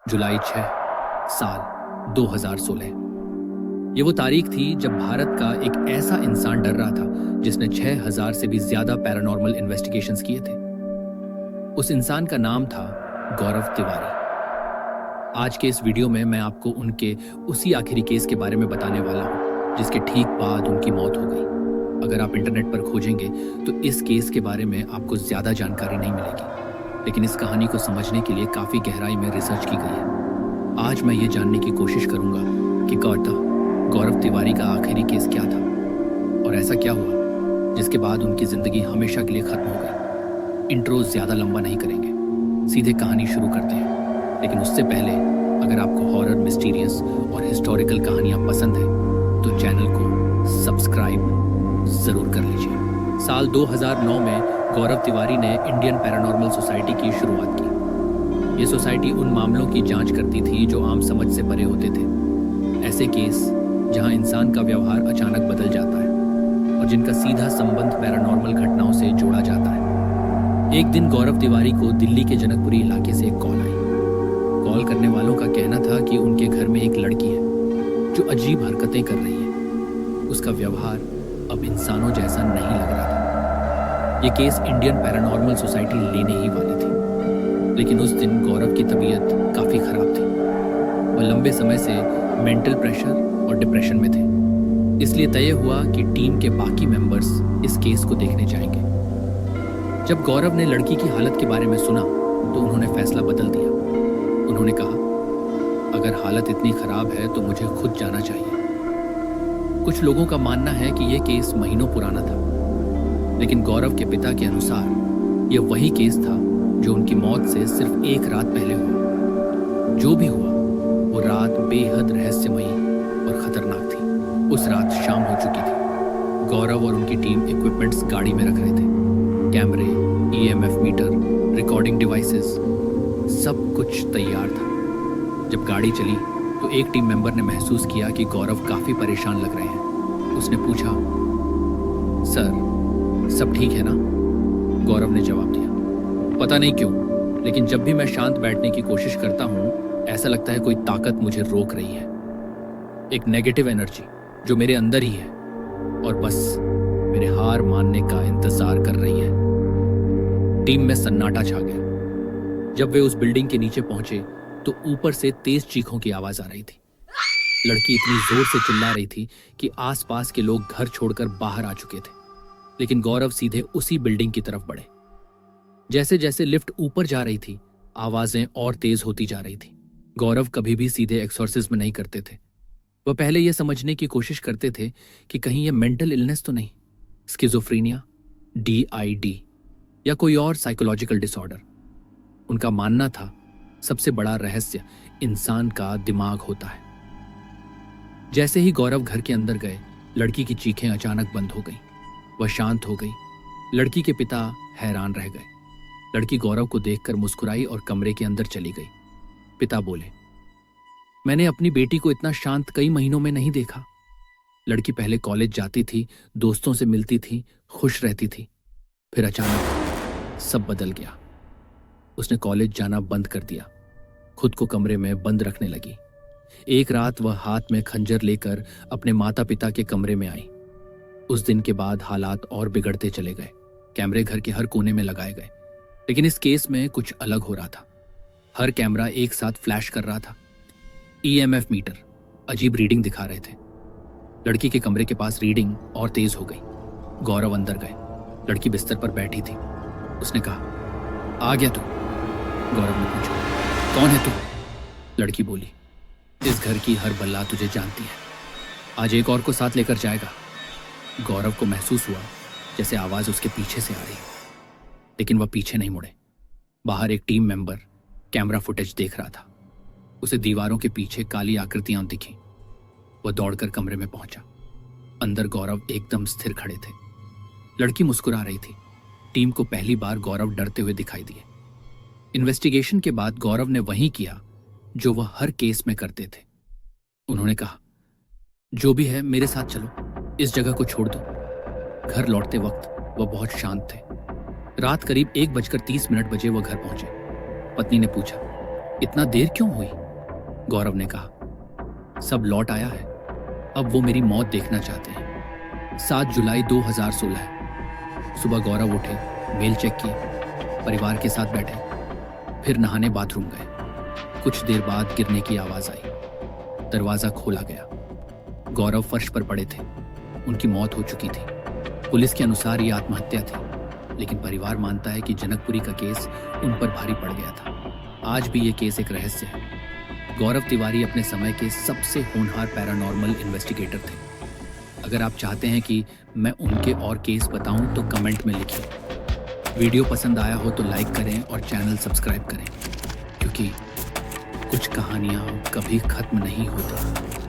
जुलाई 6 साल 2016। ये वो तारीख थी जब भारत का एक ऐसा इंसान डर रहा था जिसने 6000 से भी ज्यादा पैरानॉर्मल इन्वेस्टिगेशंस किए थे। उस इंसान का नाम था गौरव तिवारी। आज के इस वीडियो में मैं आपको उनके उसी आखिरी केस के बारे में बताने वाला हूं जिसके ठीक बाद उनकी मौत हो गई। अगर आप इंटरनेट पर खोजेंगे तो इस केस के बारे में आपको ज्यादा जानकारी नहीं मिलेगी, लेकिन इस कहानी को समझने के लिए काफी गहराई में रिसर्च की गई है। आज मैं ये जानने की कोशिश करूंगा कि गौरव तिवारी का आखिरी केस क्या था और ऐसा क्या हुआ जिसके बाद उनकी जिंदगी हमेशा के लिए खत्म हो गई। इंट्रो ज्यादा लंबा नहीं करेंगे, सीधे कहानी शुरू करते हैं। लेकिन उससे पहले अगर आपको हॉरर, मिस्टीरियस और हिस्टोरिकल कहानियां पसंद है तो चैनल को सब्सक्राइब जरूर कर लीजिए। साल 2009 में गौरव तिवारी ने इंडियन पैरानॉर्मल सोसाइटी की शुरुआत की। ये सोसाइटी उन मामलों की जांच करती थी जो आम समझ से परे होते थे, ऐसे केस जहां इंसान का व्यवहार अचानक बदल जाता है और जिनका सीधा संबंध पैरानॉर्मल घटनाओं से जोड़ा जाता है। एक दिन गौरव तिवारी को दिल्ली के जनकपुरी इलाके से एक कॉल आई। कॉल करने वालों का कहना था कि उनके घर में एक लड़की है जो अजीब हरकतें कर रही है। उसका व्यवहार अब इंसानों जैसा नहीं लग रहा था। ये केस इंडियन पैरानॉर्मल सोसाइटी लेने ही वाली थी, लेकिन उस दिन गौरव की तबीयत काफी खराब थी। वह लंबे समय से मेंटल प्रेशर और डिप्रेशन में थे। इसलिए तय हुआ कि टीम के बाकी मेंबर्स इस केस को देखने जाएंगे। जब गौरव ने लड़की की हालत के बारे में सुना तो उन्होंने फैसला बदल दिया। उन्होंने कहा, अगर हालत इतनी खराब है तो मुझे खुद जाना चाहिए। कुछ लोगों का मानना है कि यह केस महीनों पुराना था, लेकिन गौरव के पिता के अनुसार यह वही केस था जो उनकी मौत से सिर्फ एक रात पहले हुआ। जो भी हुआ वो रात बेहद रहस्यमयी और खतरनाक थी। उस रात शाम हो चुकी थी। गौरव और उनकी टीम इक्विपमेंट्स गाड़ी में रख रहे थे। कैमरे, ईएमएफ मीटर, रिकॉर्डिंग डिवाइसेस, सब कुछ तैयार था। जब गाड़ी चली तो एक टीम मेंबर ने महसूस किया कि गौरव काफी परेशान लग रहे हैं। उसने पूछा, सर सब ठीक है ना? गौरव ने जवाब दिया, पता नहीं क्यों, लेकिन जब भी मैं शांत बैठने की कोशिश करता हूं ऐसा लगता है कोई ताकत मुझे रोक रही है। एक नेगेटिव एनर्जी जो मेरे अंदर ही है और बस मेरे हार मानने का इंतजार कर रही है। टीम में सन्नाटा छा गया। जब वे उस बिल्डिंग के नीचे पहुंचे तो ऊपर से तेज चीखों की आवाज आ रही थी। लड़की इतनी जोर से चिल्ला रही थी कि आसपास के लोग घर छोड़कर बाहर आ चुके थे। लेकिन गौरव सीधे उसी बिल्डिंग की तरफ बढ़े। जैसे जैसे लिफ्ट ऊपर जा रही थी आवाजें और तेज होती जा रही थी। गौरव कभी भी सीधे एक्सोर्सिज्म नहीं करते थे। वह पहले यह समझने की कोशिश करते थे कि कहीं यह मेंटल इलनेस तो नहीं, स्किज़ोफ्रेनिया, DID या कोई और साइकोलॉजिकल डिसऑर्डर। उनका मानना था सबसे बड़ा रहस्य इंसान का दिमाग होता है। जैसे ही गौरव घर के अंदर गए लड़की की चीखें अचानक बंद हो गईं। वह शांत हो गई। लड़की के पिता हैरान रह गए। लड़की गौरव को देखकर मुस्कुराई और कमरे के अंदर चली गई। पिता बोले, मैंने अपनी बेटी को इतना शांत कई महीनों में नहीं देखा। लड़की पहले कॉलेज जाती थी, दोस्तों से मिलती थी, खुश रहती थी। फिर अचानक सब बदल गया। उसने कॉलेज जाना बंद कर दिया, खुद को कमरे में बंद रखने लगी। एक रात वह हाथ में खंजर लेकर अपने माता पिता के कमरे में आई। उस दिन के बाद हालात और बिगड़ते चले गए। कैमरे घर के हर कोने में लगाए गए, लेकिन इस केस में कुछ अलग हो रहा था। हर कैमरा एक साथ फ्लैश कर रहा था। ईएमएफ मीटर अजीब रीडिंग दिखा रहे थे। लड़की के कमरे के पास रीडिंग और तेज हो गई। गौरव अंदर गए। लड़की बिस्तर पर बैठी थी। उसने कहा, आ गया तू? गौरव ने पूछा, कौन है तू? लड़की बोली, इस घर की हर बल्ला तुझे जानती है। आज एक और को साथ लेकर जाएगा। गौरव को महसूस हुआ जैसे आवाज उसके पीछे से आ रही, लेकिन वह पीछे नहीं मुड़े। बाहर एक टीम मेंबर कैमरा फुटेज देख रहा था। उसे दीवारों के पीछे काली आकृतियां दिखीं। वह दौड़कर कमरे में पहुंचा। अंदर गौरव एकदम स्थिर खड़े थे। लड़की मुस्कुरा रही थी। टीम को पहली बार गौरव डरते हुए दिखाई दिए। इन्वेस्टिगेशन के बाद गौरव ने वही किया जो वह हर केस में करते थे। उन्होंने कहा, जो भी है मेरे साथ चलो, इस जगह को छोड़ दो। घर लौटते वक्त वह बहुत शांत थे। रात करीब 1:30 बजे वह घर पहुंचे। पत्नी ने पूछा, इतना देर क्यों हुई? गौरव ने कहा। सब लौट आया है, अब वो मेरी मौत देखना चाहते हैं। 7 जुलाई 2016। सुबह गौरव उठे, मेल चेक किए, परिवार के साथ बैठे, फिर नहाने बाथरूम गए। कुछ देर बाद गिरने की आवाज आई, दरवाजा खोला गया। गौरव फर्श पर पड़े थे, उनकी मौत हो चुकी थी। पुलिस के अनुसार ये आत्महत्या थी, लेकिन परिवार मानता है कि जनकपुरी का केस उन पर भारी पड़ गया था। आज भी ये केस एक रहस्य है। गौरव तिवारी अपने समय के सबसे होनहार पैरानॉर्मल इन्वेस्टिगेटर थे। अगर आप चाहते हैं कि मैं उनके और केस बताऊं तो कमेंट में लिखिए। वीडियो पसंद आया हो तो लाइक करें और चैनल सब्सक्राइब करें, क्योंकि कुछ कहानियां कभी खत्म नहीं होती।